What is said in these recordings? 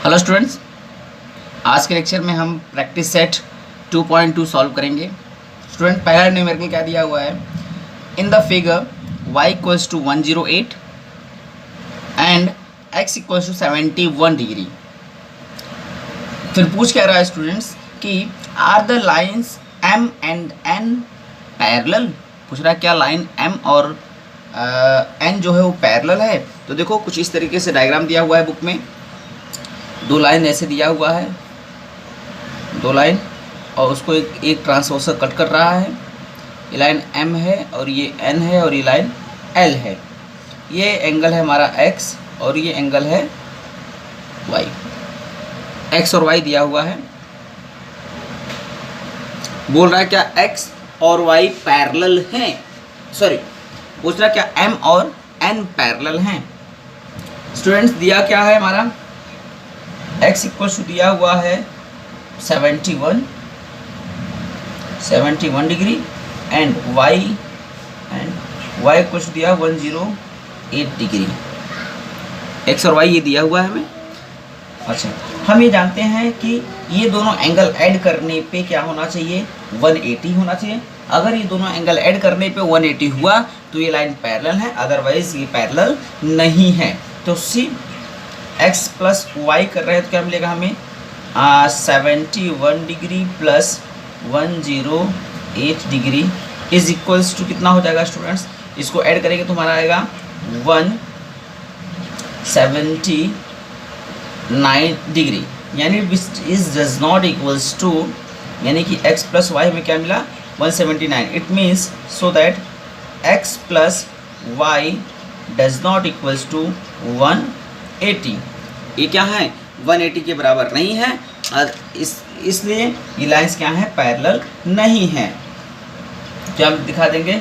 Hello students, आज के lecture में हम प्रैक्टिस सेट 2.2 सॉल्व करेंगे। स्टूडेंट, पहला न्यूमेरिकल क्या दिया हुआ है? In the figure y equals to 108 and x equals to 71 degree. फिर पूछ क्या रहा है स्टूडेंट्स कि are the lines m and n parallel. पूछ रहा है क्या लाइन m और n जो है वो पैरेलल है। तो देखो कुछ इस तरीके से डायग्राम दिया हुआ है बुक में। दो लाइन ऐसे दिया हुआ है, दो लाइन, और उसको एक ट्रांसवर्सर कट कर रहा है। ये लाइन m है और ये n है और ये लाइन l है। ये एंगल है हमारा x और ये एंगल है y। x और y दिया हुआ है। बोल रहा है क्या x और y पैरेलल हैं। सॉरी, पूछ रहा है क्या m और n पैरेलल हैं। स्टूडेंट्स, दिया क्या है हमारा? x इक्वल टू दिया हुआ है 71 degree and y equal to दिया 108 डिग्री। x और y ये दिया हुआ है हमें। अच्छा, हम ये जानते हैं कि ये दोनों एंगल ऐड करने पे क्या होना चाहिए? 180 होना चाहिए। अगर ये दोनों एंगल ऐड करने पे 180 हुआ तो ये लाइन पैरेलल है, अदरवाइज ये पैरेलल नहीं है। तो सी x प्लस वाई कर रहे हैं तो क्या मिलेगा हमें? 71 degree plus 108 degree is equals to कितना हो जाएगा स्टूडेंट्स? इसको ऐड करेंगे तो हमारा आएगा 179 डिग्री, यानी is does not equals to, यानी कि x प्लस वाई में क्या मिला? 179। It means so that x plus y does not equals to 180। ये क्या है? 180 के बराबर नहीं है, और इसलिए ये लाइंस क्या है? पैरेलल नहीं है। क्या हम दिखा देंगे?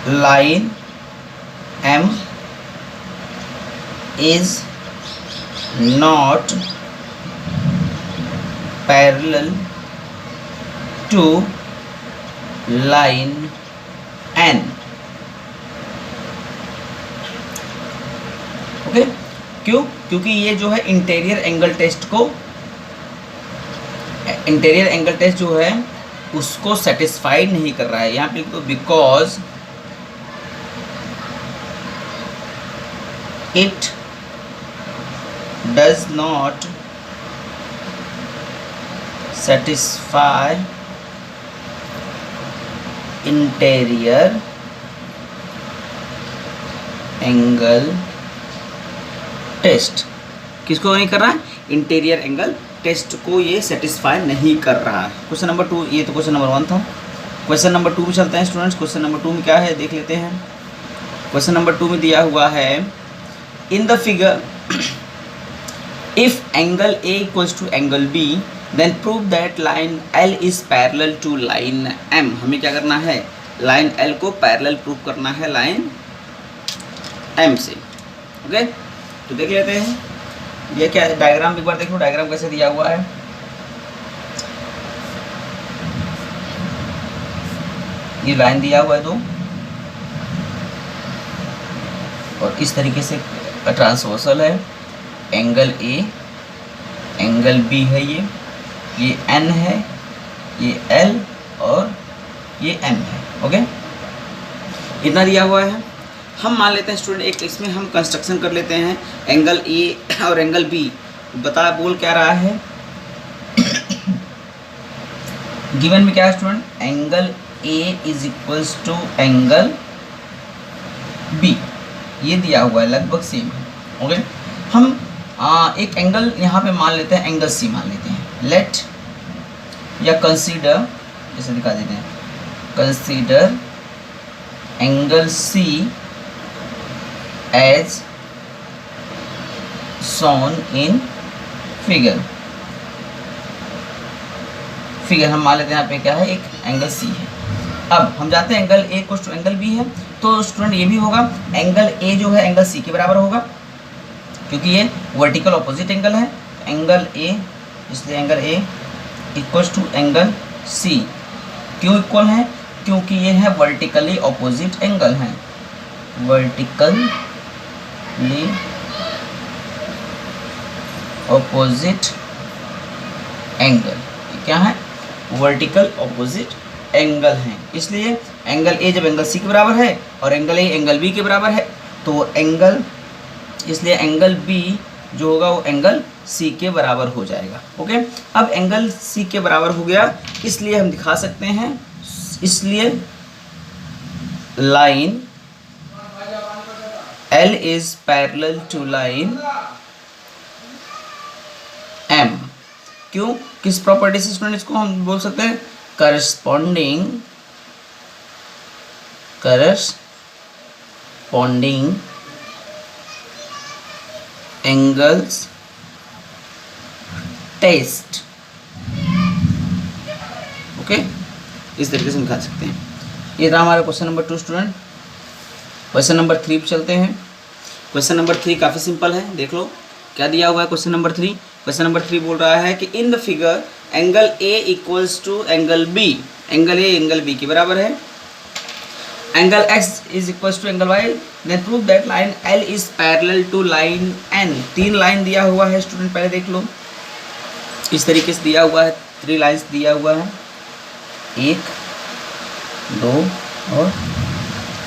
Line M is not parallel to line N। Okay, क्यों? क्योंकि ये जो है इंटीरियर एंगल टेस्ट जो है उसको सेटिस्फाइड नहीं कर रहा है। यहाँ पे तो because it does not satisfy interior angle test. किसको नहीं कर रहा है? इंटीरियर एंगल टेस्ट को ये सेटिस्फाई नहीं कर रहा है। क्वेश्चन नंबर 2, ये तो क्वेश्चन नंबर 1 था। क्वेश्चन नंबर 2 में चलते हैं स्टूडेंट्स। क्वेश्चन नंबर 2 में क्या है देख लेते हैं। क्वेश्चन नंबर 2 में दिया हुआ है in the figure if angle A equals to angle B then prove that line L is parallel to line M. हमें क्या करना है? लाइन एल को पैरेलल प्रूव करना है लाइन एम से। ओके, तो देख लेते हैं ये क्या है। डायग्राम एक बार देखो, डायग्राम कैसे दिया हुआ है। ये लाइन दिया हुआ है दो, और इस तरीके से ट्रांसवर्सल है। एंगल ए, एंगल बी है, ये एन है, ये एल और ये एम है। ओके, इतना दिया हुआ है। हम मान लेते हैं स्टूडेंट, एक इसमें हम कंस्ट्रक्शन कर लेते हैं। एंगल ए और एंगल बी बोल क्या रहा है? गिवन में क्या है student? Angle A is equals to angle B, ये दिया हुआ है, लगभग सेम है। ओके, हम एक एंगल यहाँ पे मान लेते हैं, एंगल सी मान लेते हैं। लेट या कंसीडर, जैसे दिखा देते हैं, consider angle C as shown in figure हम मान लेते हैं यहाँ पे क्या है? एक एंगल सी है। अब हम जानते हैं angle A equal to angle B है, तो स्टूडेंट ये भी होगा एंगल ए जो है एंगल सी के बराबर होगा, क्योंकि ये वर्टिकल ऑपोजिट एंगल है। एंगल ए, इसलिए angle A equal to angle C. क्यों इक्वल है? क्योंकि ये है वर्टिकली ऑपोजिट एंगल है, वर्टिकली ऑपोजिट एंगल, क्या है, वर्टिकल ऑपोजिट एंगल हैं। इसलिए एंगल ए जब एंगल सी के बराबर है और एंगल ए एंगल बी के बराबर है तो एंगल, इसलिए एंगल बी जो होगा वो एंगल सी के बराबर हो जाएगा। ओके, अब एंगल सी के बराबर हो गया, इसलिए हम दिखा सकते हैं, इसलिए line L is parallel to line M। क्यों, किस प्रॉपर्टी से स्टूडेंट इसको हम बोल सकते हैं, करस्पॉन्डिंग एंगल्स टेस्ट। ओके, इस तरीके से दिखा सकते हैं। ये था हमारा question number 2 student. Question number 3 पे चलते हैं। क्वेश्चन नंबर 3 काफ़ी सिंपल है, देख लो क्या दिया हुआ है। क्वेश्चन नंबर 3, क्वेश्चन नंबर 3 बोल रहा है कि in the figure angle A equals to angle B, angle A angle B के बराबर है, angle x is equals to angle y, then prove that line L is parallel to line N। 3 line दिया हुआ है student, पहले देख लो, इस तरीके से दिया हुआ है, 3 लाइन्स दिया हुआ है, 1 2 और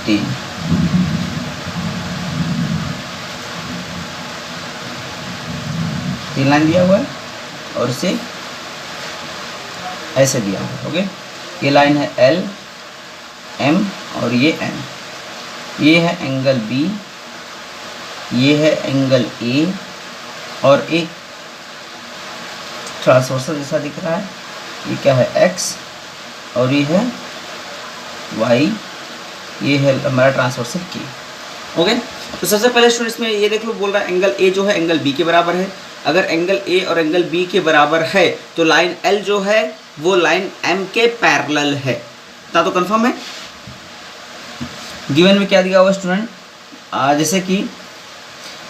3। तीन लाइन दिया हुआ है और इसे ऐसे दिया हुआ है। ओके, ये लाइन है L M और ये M, ये है एंगल B, ये है एंगल A और एक ट्रांसवर्सल जैसा दिख रहा है, ये क्या है X और ये है Y, ये है हमारा ट्रांसवर्सल K। ओके, तो सबसे पहले स्टूडेंट इसमें ये देख लो, बोल रहा है एंगल A जो है एंगल B के बराबर है। अगर एंगल A और एंगल B के बराबर है तो लाइन L जो है वो लाइन M के पैरेलल है, इतना तो कंफर्म है। गिवन में क्या दिया हुआ स्टूडेंट, जैसे कि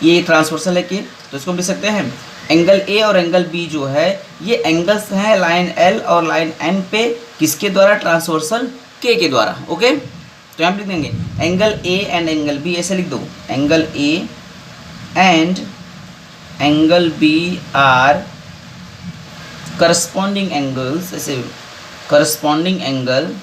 ये ट्रांसवर्सल है के, तो इसको हम लिख सकते हैं एंगल A और एंगल B जो है ये एंगल्स हैं लाइन L और लाइन M पे, किसके द्वारा, ट्रांसवर्सल K के द्वारा। ओके, तो यहाँ पे लिख देंगे angle A and angle B, ऐसे लिख दो, angle A and angle B are corresponding angles, ऐसे corresponding angle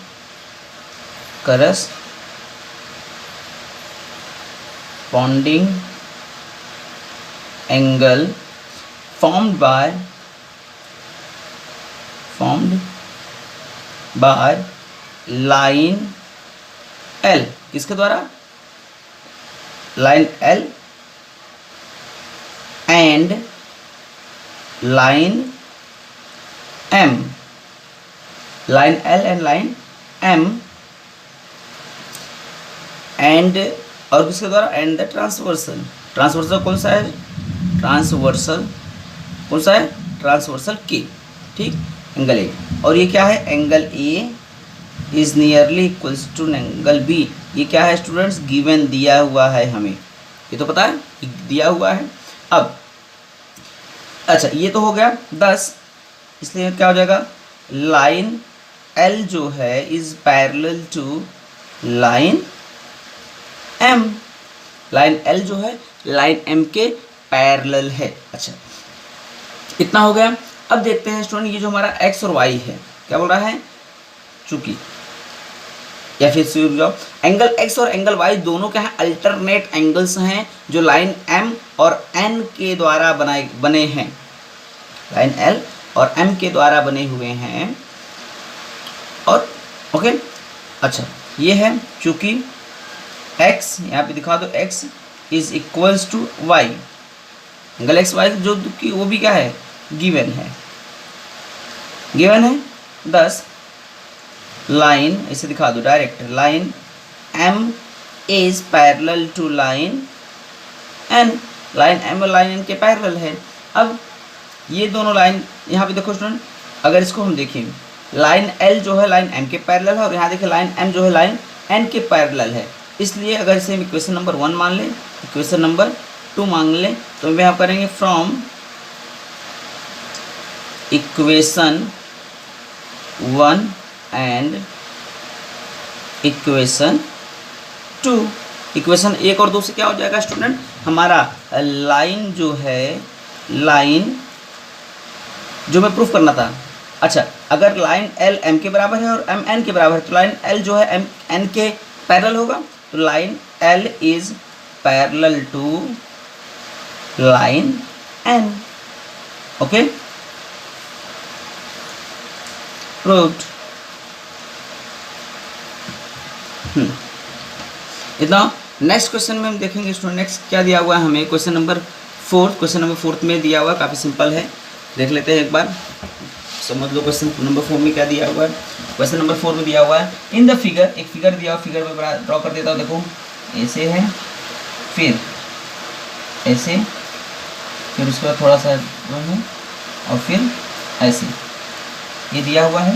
formed by line L, किसके द्वारा, line L and line M, line L and line M and, और किसके द्वारा, एंड द ट्रांसवर्सल, ट्रांसवर्सल कौन सा है, ट्रांसवर्सल कौन सा है, ट्रांसवर्सल K, ठीक, एंगल A, और ये क्या है, angle A is nearly equals to angle B। ये क्या है स्टूडेंट्स, गिवन दिया हुआ है हमें, ये तो पता है दिया हुआ है। अब अच्छा, ये तो हो गया 10, इसलिए क्या हो जाएगा, लाइन L जो है is parallel to line M, line L जो है लाइन M के पैरेलल है। अच्छा, इतना हो गया। अब देखते हैं स्टूडेंट, ये जो हमारा x और y है, क्या बोल रहा है, चूंकि, या फिर सुन जाओ, एंगल x और एंगल y दोनों क्या है, अल्टरनेट एंगल्स हैं जो लाइन M और N के द्वारा बने हैं, लाइन L और M के द्वारा बने हुए हैं। और ओके, अच्छा, ये है चूंकि x, यहाँ पे दिखा दो, x is equals to y, angle x y जो कि वो भी क्या है, गिवन है 10। लाइन इसे दिखा दो direct, line M is parallel to line N, line M और लाइन N के पैरेलल है। अब ये दोनों लाइन यहाँ पे देखो स्टूडेंट, अगर इसको हम देखें, लाइन L जो है लाइन M के पैरेलल है और यहाँ देखिए लाइन M जो है लाइन N के पैरेलल है। इसलिए अगर इसे हम इक्वेशन नंबर 1 मान लें, इक्वेशन नंबर 2 मान लें, तो हम यहाँ करेंगे from equation 1 and equation 2। Equation 1 और 2 से क्या हो जाएगा स्टूडेंट, हमारा लाइन जो है लाइन जो मैं प्रूफ करना था। अच्छा, अगर लाइन एल एम के बराबर है और एम एन के बराबर है तो लाइन एल जो है एम एन के पैरेलल होगा, तो line L is parallel to line N. Okay, proved. इतना नेक्स्ट क्वेश्चन में हम देखेंगे स्टूडेंट। नेक्स्ट क्या दिया हुआ है हमें, क्वेश्चन नंबर 4। क्वेश्चन नंबर 4 में दिया हुआ है, काफ़ी सिंपल है, देख लेते हैं एक बार, समझ लो क्वेश्चन नंबर 4 में क्या दिया हुआ है। क्वेश्चन नंबर 4 में दिया हुआ है इन द फिगर, एक फिगर दिया हुआ, फिगर में ड्रॉ कर देता हूँ। देखो ऐसे है, फिर ऐसे, फिर उसके बाद थोड़ा सा है और फिर ऐसे, ये दिया हुआ है।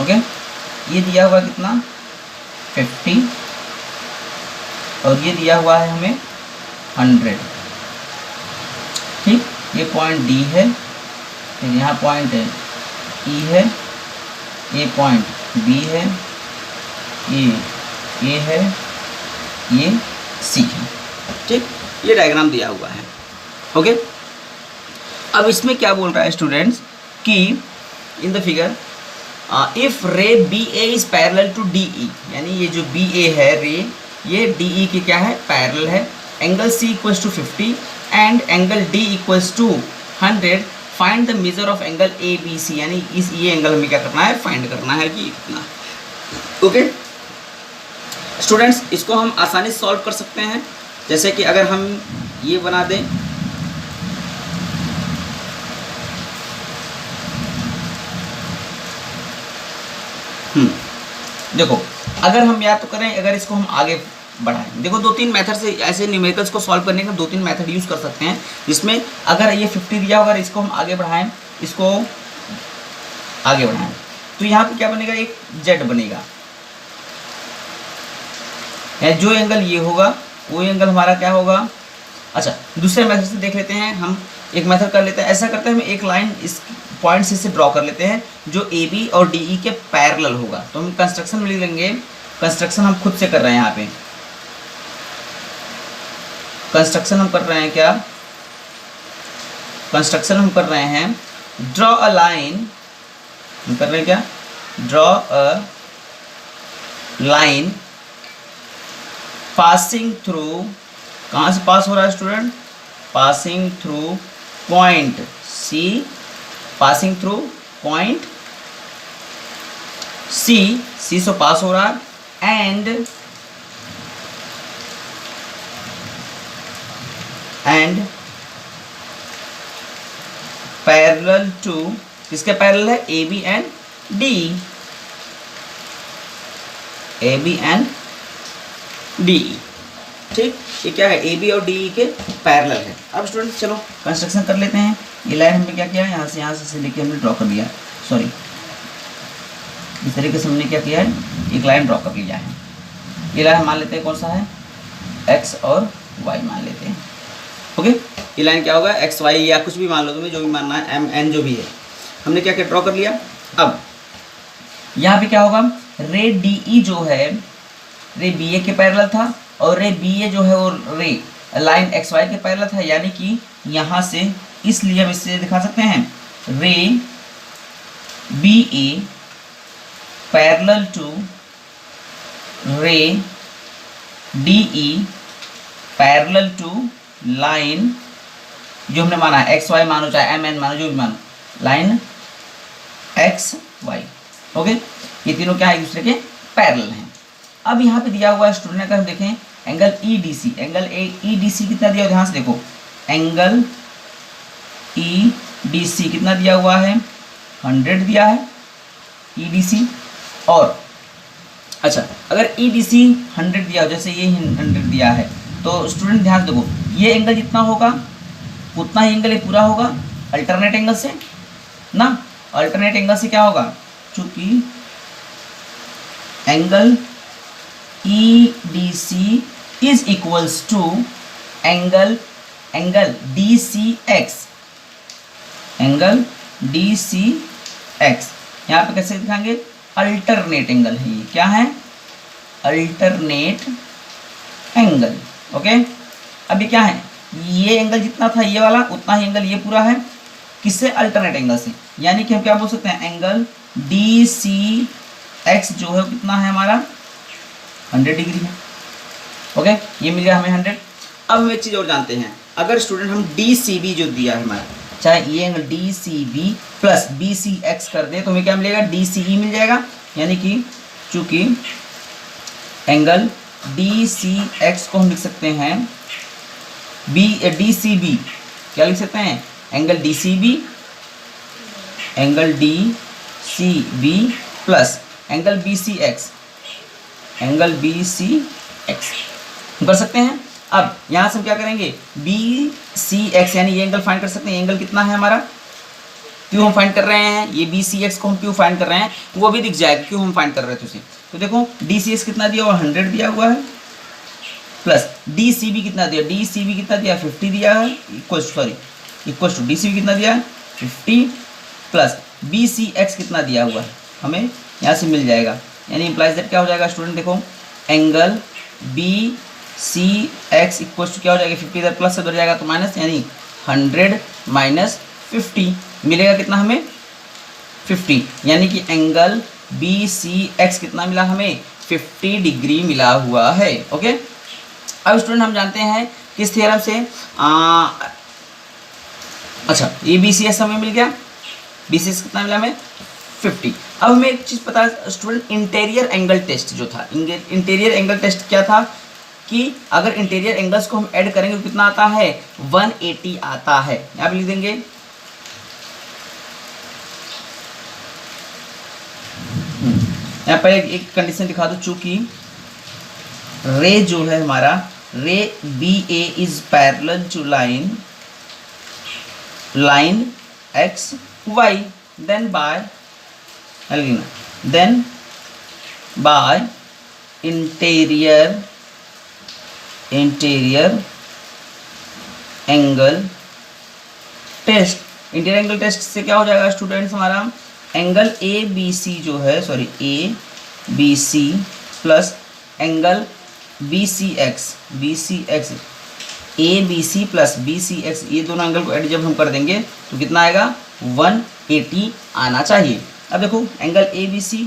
ओके, ये दिया हुआ कितना 50 और ये दिया हुआ है हमें 100। ठीक, ये पॉइंट डी है, फिर यहाँ पॉइंट ई है, ये पॉइंट बी है, ये ए है, ये सी है। ठीक, ये डायग्राम दिया हुआ है। ओके, अब इसमें क्या बोल रहा है स्टूडेंट्स कि in the figure if ray B A is parallel to D E, यानी ये जो बी ए है रे, ये डी ई के क्या है पैरेलल है, angle C equals to 50 and angle D equals to 100, find the measure of angle A B C, यानी इस ये एंगल हमें क्या करना है, फाइंड करना है कि इतना। ओके स्टूडेंट्स, इसको हम आसानी से सॉल्व कर सकते हैं। जैसे कि अगर हम ये बना दें, देखो अगर हम या तो करें, अगर इसको हम आगे बढ़ाएं, देखो 2-3 मेथड से ऐसे न्यूमेरिकल्स को सॉल्व करने के 2-3 मेथड यूज़ कर सकते हैं, जिसमें अगर ये 50 दिया होगा, इसको हम आगे बढ़ाएं, इसको आगे बढ़ाएं, तो यहाँ पे क्या बनेगा, एक जेड बनेगा, जो एंगल ये होगा वो एंगल हमारा क्या होगा। अच्छा, दूसरे मेथड से देख लेते हैं हम, एक मेथड कर लेते हैं, ऐसा करते हैं हम एक लाइन इस पॉइंट से ड्रॉ कर लेते हैं जो ए बी और डी ई के पैरेलल होगा। तो हम कंस्ट्रक्शन में लिख लेंगे, कंस्ट्रक्शन हम खुद से कर रहे हैं, यहाँ पे कंस्ट्रक्शन हम कर रहे हैं, क्या कंस्ट्रक्शन हम कर रहे हैं, ड्रॉ अ लाइन, हम कर रहे हैं क्या, draw a line passing through, कहाँ से पास हो रहा है student, passing through point C, passing through point C, C से पास हो रहा है, एंड पैरेलल टू, किसके पैरेलल है, A B and D, A B and D. ठीक, ये क्या है, ए बी और डी के पैरेलल है। अब स्टूडेंट चलो कंस्ट्रक्शन कर लेते हैं। ये लाइन हमने क्या किया है, यहाँ से लेके हमने ड्रॉ कर लिया, सॉरी इस तरीके से हमने क्या किया है, एक लाइन ड्रॉ कर लिया है। ये लाइन मान लेते हैं कौन सा है, एक्स और वाई मान लेते हैं। ओके, ये लाइन क्या होगा, एक्स वाई या कुछ भी मान लो तुम्हें, जो भी मानना है, एम एन जो भी है, हमने क्या क्या ड्रॉ कर लिया। अब यहाँ पे क्या होगा, रे डी ई जो है रे बी ए के पैरेलल था, और रे बी ए जो है वो रे लाइन एक्स वाई के पैरेलल था, यानी कि यहाँ से, इसलिए हम इससे दिखा सकते हैं, ray B A parallel to ray D E parallel to line, जो हमने माना है एक्स वाई मानो चाहे एम एन मानो, जो भी मानो, लाइन एक्स वाई। ओके, ये तीनों क्या है, एक दूसरे के पैरेलल हैं। अब यहाँ पे दिया हुआ है स्टूडेंट, अगर हम देखें angle E D C, angle E D C कितना दिया हुआ, ध्यान से देखो, एंगल ई डी सी कितना दिया हुआ है, 100 दिया है ई डी सी। और अच्छा, अगर ई डी सी 100 दिया हो, जैसे ये 100 दिया है, तो स्टूडेंट ध्यान से देखो, ये एंगल जितना होगा उतना ही एंगल ये पूरा होगा अल्टरनेट एंगल से ना, अल्टरनेट एंगल से क्या होगा, चूंकि angle E D C is equals to angle D C X, angle D C X, यहाँ पे कैसे दिखाएंगे, अल्टरनेट एंगल है, ये क्या है, अल्टरनेट एंगल। ओके, अब ये क्या है, ये एंगल जितना था ये वाला, उतना ही एंगल ये पूरा है, किससे? अल्टरनेट एंगल से। यानी कि हम क्या बोल सकते हैं, एंगल डी सी एक्स जो है कितना है हमारा 100 डिग्री है। ओके, ये मिल गया हमें 100। अब हम एक चीज़ और जानते हैं, अगर स्टूडेंट हम डी सी बी जो दिया है हमारा, चाहे ये angle D C B plus B C X कर दे तो हमें क्या मिलेगा, डी सी ई मिल जाएगा। यानी कि चूंकि एंगल डी सी एक्स को हम लिख सकते हैं डी सी बी, क्या लिख सकते हैं, angle D C B, angle D C B plus angle B C X, angle B C X हम कर सकते हैं। अब यहाँ से हम क्या करेंगे, बी सी एक्स यानी ये एंगल फाइंड कर सकते हैं। एंगल कितना है हमारा, क्यों हम फाइंड कर रहे हैं, ये बी सी एक्स को हम क्यों फाइंड कर रहे हैं वो भी दिख जाएगा क्यों हम फाइंड कर रहे थे उसे। तो देखो डी सी एक्स कितना दिया हुआ, 100 दिया हुआ है, प्लस डी सी बी कितना दिया, डी सी बी कितना दिया, 50 दिया है, equal to D C B कितना दिया है 50 प्लस बी सी एक्स कितना दिया हुआ है हमें यहाँ से मिल जाएगा। यानी इम्प्लाइज दैट क्या हो जाएगा स्टूडेंट, देखो angle B C X equal to क्या हो जाएगा, 50 इधर प्लस से उधर जाएगा तो माइनस, यानी 100 माइनस 50 मिलेगा कितना हमें 50। यानी कि एंगल बी सी एक्स कितना मिला हमें 50 डिग्री मिला हुआ है। ओके, अब स्टूडेंट हम जानते हैं किस थ्योरम से, अच्छा ये बी सी एक्स हमें मिल गया, बी सी एक्स कितना मिला हमें 50। अब हमें एक चीज़ पता है स्टूडेंट, इंटीरियर एंगल टेस्ट जो था, इंटीरियर एंगल टेस्ट क्या था कि अगर इंटीरियर एंगल्स को हम ऐड करेंगे तो कितना आता है 180 आता है। यहाँ पे लिख देंगे यहाँ पर एक कंडीशन दिखा दो, चूंकि रे जो है हमारा ray B A is parallel to line X Y, then by interior angle test. Interior angle test से क्या हो जाएगा स्टूडेंट्स, हमारा एंगल ए बी सी जो है A B C plus angle B C X A B C plus B C X, ये दोनों angle को ऐड जब हम कर देंगे तो कितना आएगा 180 आना चाहिए। अब देखो angle A B C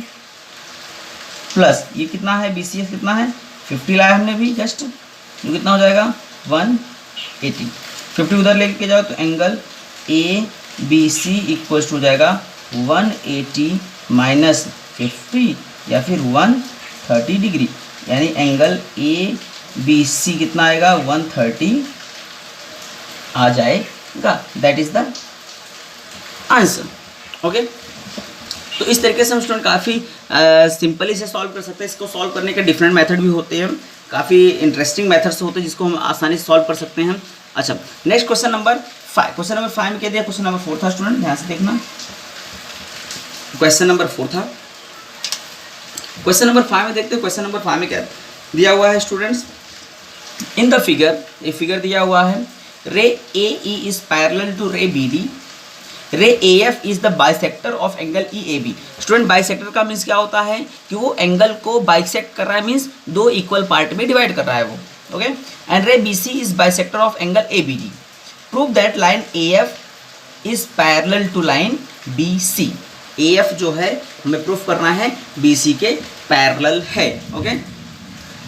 plus ये कितना है बी सी एक्स कितना है 50 लाया हमने भी जस्ट, तो कितना हो जाएगा 180। 50 उधर लेके जाओ तो angle A B C equal हो जाएगा 180 माइनस 50 या फिर 130 डिग्री, यानी एंगल ए बी सी कितना आएगा 130 आ जाएगा। That is the answer. Okay, तो इस तरीके से हम स्टूडेंट काफ़ी सिंपली से सॉल्व कर सकते हैं। इसको सॉल्व करने के डिफरेंट मेथड भी होते हैं, काफ़ी इंटरेस्टिंग मेथड्स होते हैं जिसको हम आसानी से सॉल्व कर सकते हैं। अच्छा, next question number 5। Question number 5 में क्या दिया, क्वेश्चन नंबर 4 था स्टूडेंट, ध्यान से देखना। क्वेश्चन नंबर 4 था। क्वेश्चन नंबर 5 में देखते हैं, क्वेश्चन नंबर 5 में क्या दिया हुआ है स्टूडेंट्स। इन द फिगर, एक फिगर दिया हुआ है, ray A E is parallel to ray B D, ray A F is the bisector of angle E A B. Student bisector का मीन्स क्या होता है कि वो एंगल को बाइसेक्ट कर रहा है, मीन्स दो इक्वल पार्ट में डिवाइड कर रहा है वो। Okay, and ray B C is bisector of angle A B D. Prove that line A F is parallel to line B C. A F जो है हमें प्रूफ करना है बी सी के पैरेलल है। ओके,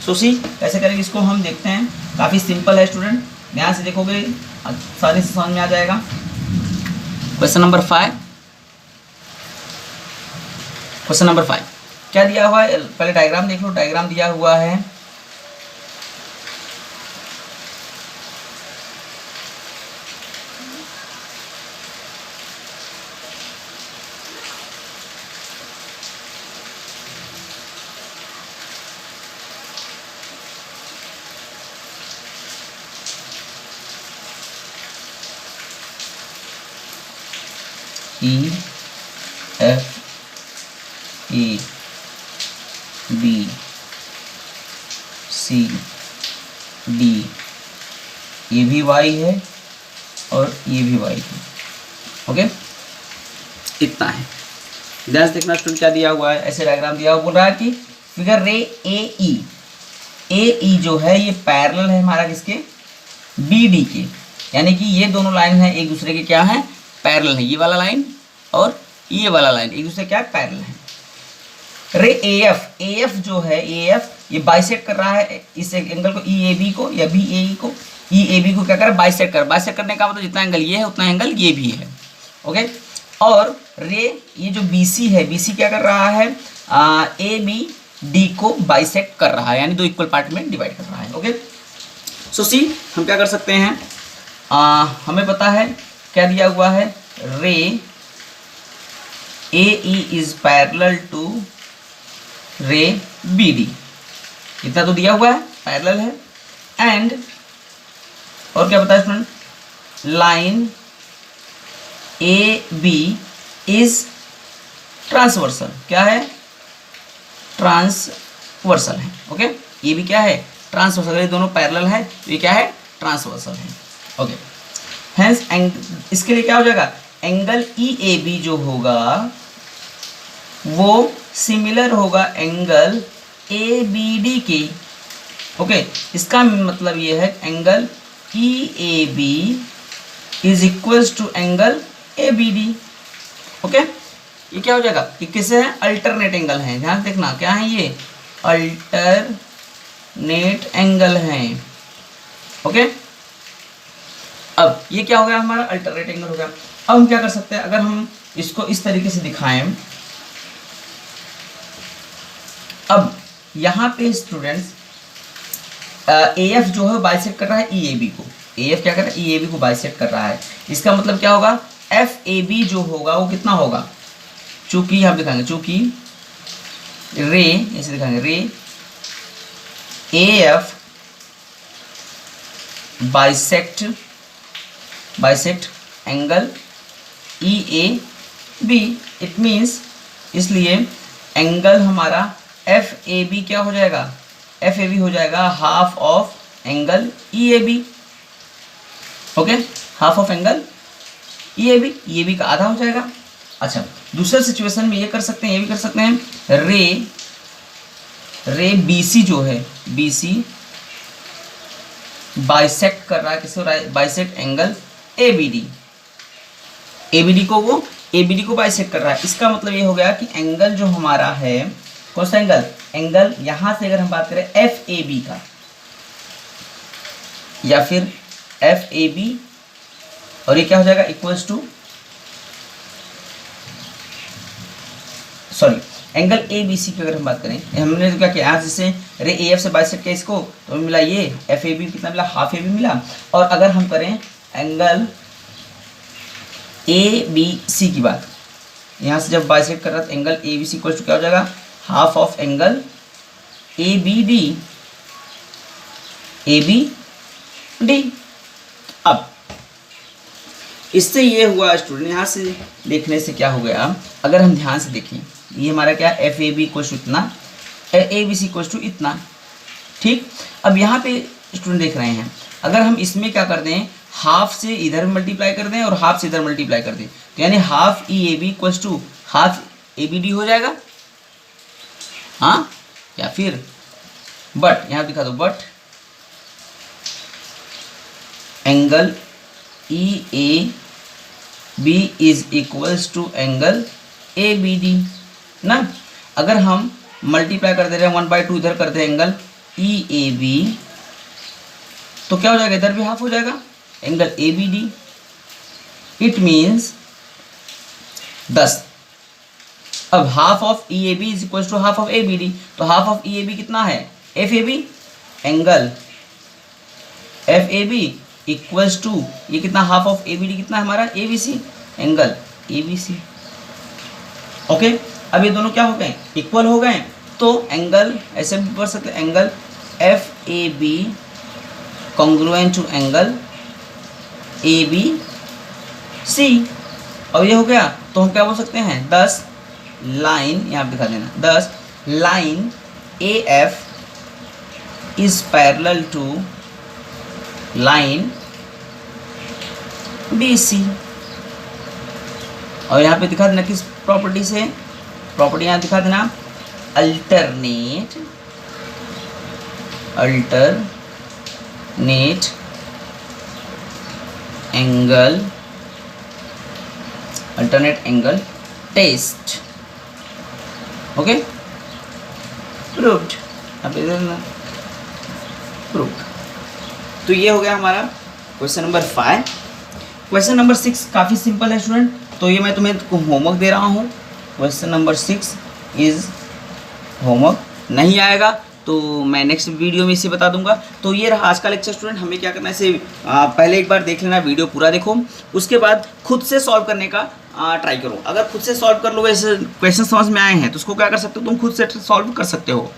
सो सी कैसे करेंगे इसको हम देखते हैं। काफ़ी सिंपल है स्टूडेंट, ध्यान से देखोगे आसानी से समझ में आ जाएगा। क्वेश्चन नंबर 5, क्वेश्चन नंबर 5 क्या दिया हुआ है, पहले डायग्राम देख लो। डायग्राम दिया हुआ है E F A B C D, ये भी वाई है और ये भी वाई है। ओके, इतना है। ध्यान से देखना स्टूडेंट क्या दिया हुआ है, ऐसे डायग्राम दिया हुआ, बोल रहा है कि फिगर रे ए ई जो है ये पैरेलल है हमारा किसके, बी डी के, यानी कि ये दोनों लाइन है एक दूसरे के क्या है पैरेलल है, ये वाला लाइन और ये वाला लाइन एक दूसरे क्या है, पैरेलल है। रे AF जो है, AF ये बाइसेक्ट कर रहा है इस एंगल को EAB को या BAE को, EAB को क्या कर रहा है, बाइसेक्ट करने का मतलब जितना एंगल ये है उतना एंगल ये भी है, ओके। और रे ये जो BC है, BC क्या कर रहा है, ABD को बाइसेक्ट कर रहा है, यानी दो इक्वल पार्ट में डिवाइड कर रहा है, ओके। सो सी हम क्या कर सकते हैं, हमें पता है क्या दिया हुआ है, रे AE इज पैरेलल टू रे BD, इतना तो दिया हुआ है, पैरेलल है। एंड और क्या बताया student, line AB is transversal, क्या है, ट्रांसवर्सल है, ओके। ये भी क्या है, ट्रांसवर्सल, ये दोनों पैरेलल है तो ये क्या है, ट्रांसवर्सल है, ओके। हेंस इसके लिए क्या हो जाएगा, एंगल EAB जो होगा वो सिमिलर होगा एंगल ABD के, ओके। इसका मतलब ये है angle EAB is equals to angle ABD, okay. ये क्या हो जाएगा, ये किससे है, अल्टरनेट एंगल है, ध्यान देखना क्या है, ये अल्टरनेट एंगल है, ओके। अब ये क्या हो गया, हमारा अल्टरनेट एंगल हो गया। अब हम क्या कर सकते हैं, अगर हम इसको इस तरीके से दिखाएं, अब यहाँ पे स्टूडेंट्स AF जो है बाइसेक्ट कर रहा है EAB को, AF क्या कर रहा है, EAB को बाइसेक्ट कर रहा है। इसका मतलब क्या होगा, FAB जो होगा वो कितना होगा, चूंकि हम दिखाएंगे, चूंकि रे ऐसे दिखाएंगे, रे AF bisect angle EAB, it means इसलिए एंगल हमारा FAB क्या हो जाएगा, FAB हो जाएगा half of angle EAB, okay, half of angle EAB का आधा हो जाएगा। अच्छा, दूसरे सिचुएशन में ये कर सकते हैं, ये भी कर सकते हैं, रे BC जो है, BC बाइसेक्ट कर रहा है किसको, बाइसेक्ट एंगल ABD को बाइसेक्ट कर रहा है। इसका मतलब ये हो गया कि एंगल जो हमारा है, कौन सा एंगल यहां से अगर हम बात करें FAB का या फिर FAB, और ये क्या हो जाएगा, equals to, sorry, angle ABC की अगर हम बात करें, हमने तो क्या किया, आज जैसे रे AF से बाइसेक्ट किया इसको तो मिला ये FAB कितना मिला, हाफ AB मिला। और अगर हम करें एंगल ABC की बात, यहाँ से जब बाइसेक्ट कर रहा था एंगल ABC इक्वल्स टू क्या हो जाएगा, हाफ ऑफ एंगल ABD। अब इससे ये हुआ स्टूडेंट, यहाँ से देखने से क्या हो गया, अगर हम ध्यान से देखें, ये हमारा क्या, FAB इक्वल्स टू इतना, ABC इक्वल्स टू इतना, ठीक। अब यहाँ पे स्टूडेंट देख रहे हैं, अगर हम इसमें क्या कर दें, हाफ से इधर मल्टीप्लाई कर दें और हाफ से इधर मल्टीप्लाई कर दें, तो यानी half EAB equals to half ABD हो जाएगा, हाँ, या फिर बट यहाँ दिखा दो, but angle EAB is equals to angle ABD ना। अगर हम मल्टीप्लाई कर दे रहे हैं 1/2 इधर कर दे एंगल EAB, तो क्या हो जाएगा, इधर भी हाफ हो जाएगा एंगल ABD, इट मीन्स 10। अब half of EAB is equal to half of ABD, तो हाफ ऑफ EAB कितना है, FAB, angle FAB equals to ये कितना, हाफ ऑफ ABD कितना है हमारा, ABC, एंगल ABC, ओके। अब ये दोनों क्या हो गए, इक्वल हो गए, तो एंगल ऐसे भी पढ़ सकते हैं, angle FAB congruent to angle ABC, और ये हो गया, तो हम क्या बोल सकते हैं, 10 लाइन, यहाँ दिखा देना, 10 line AF is parallel to line BC, और यहाँ पे दिखा देना किस प्रॉपर्टी से, प्रॉपर्टी यहाँ दिखा देना, alternate angle alternate angle test. Okay, proved. अब इधर प्रूव्ड। तो ये हो गया हमारा क्वेश्चन नंबर 5। क्वेश्चन नंबर 6 काफ़ी सिंपल है स्टूडेंट, तो ये मैं तुम्हें होमवर्क दे रहा हूँ। क्वेश्चन नंबर 6 इज होमवर्क, नहीं आएगा तो मैं नेक्स्ट वीडियो में इसे बता दूंगा। तो ये रहा आज का लेक्चर स्टूडेंट। हमें क्या करना है, इसे पहले एक बार देख लेना, वीडियो पूरा देखो, उसके बाद खुद से सॉल्व करने का ट्राई करो। अगर खुद से सॉल्व कर लो, ऐसे क्वेश्चन समझ में आए हैं तो उसको क्या कर सकते हो, तुम खुद से सॉल्व कर सकते हो।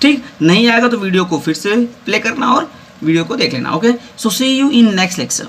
ठीक, नहीं आएगा तो वीडियो को फिर से प्ले करना और वीडियो को देख लेना। Okay, so see you in next lecture.